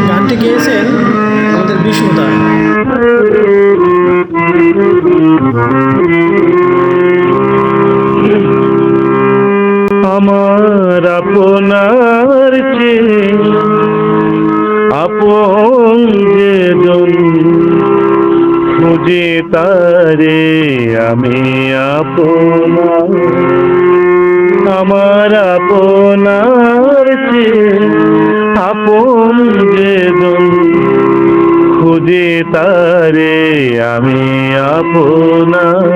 গানটি গেয়েছেন আমাদের বিষ্ণুদা। আমার আপনার চেয়ে আপন যেজন খুঁজে তারে আমি আপনার। আমার আপনার চেয়ে আপন যেজন খুঁজে তারে আমি আপনার।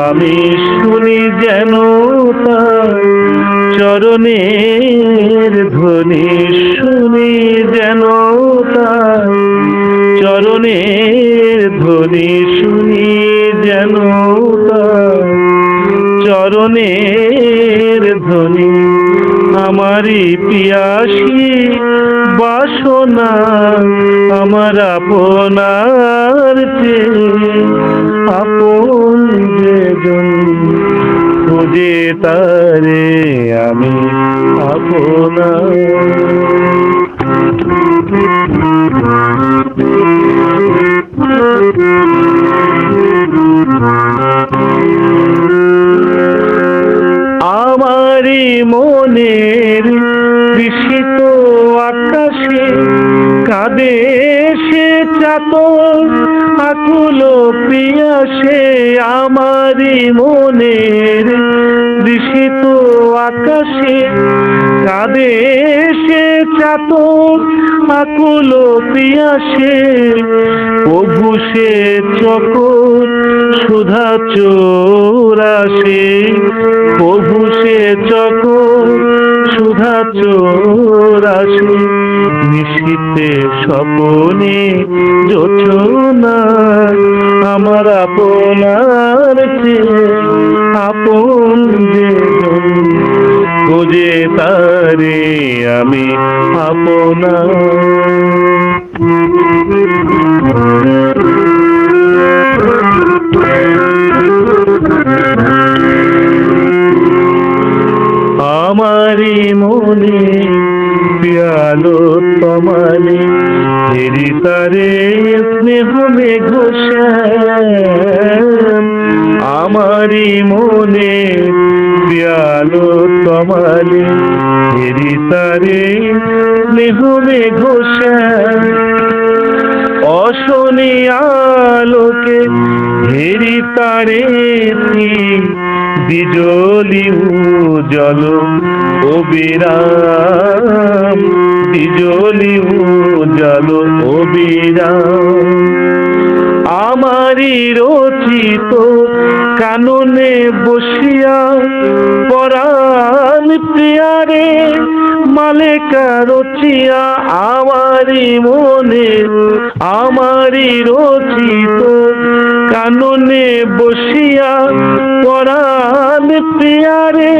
আমি শুনি যেন তার চরণের ধ্বনি, শুনি যেন তার চরণের ধ্বনি, শুনি যেন তার চরণের ধ্বনি। আমারই পিয়াসী বাসনা আমার আপনার চেয়ে আপন যেজন খুঁজে তারে আমি আপনার। আমারই মনের বিস্মিত আকাশে কাঁদে সে চাতক আকুল পিয়াসে। আমারই মনের বিস্মিত আকাশে কাঁদে সে চাতক আকুল পিয়াসে। প্রভু সে চকর সুধা চোরাসে, প্রভু সে চকর সুধা চোরাসে। নিশীথে স্বপনে জোছনা আমার আপনার চেয়ে আপন যেজন খুঁজে তারে আমি আপনার। আমারি মনে পিয়ালো তমালে হেরি তারে স্নেহ মেঘশ্যাম। আমারি মনে পিয়ালো তমালে হেরি তারে স্নেহ মেঘশ্যাম। অশনি আলোকে হেরি তারে বিজলি উজ্জ্বল অবিরাম, বিজলি উজ্জ্বল অবিরাম। আমারই রচিত কাননে বসিয়া পরাণ প্রিয়ারে মালেকা রচিয়া। আমারই মনে আমারই রচিত কাননে বসিয়া পরাণ প্রিয়ারে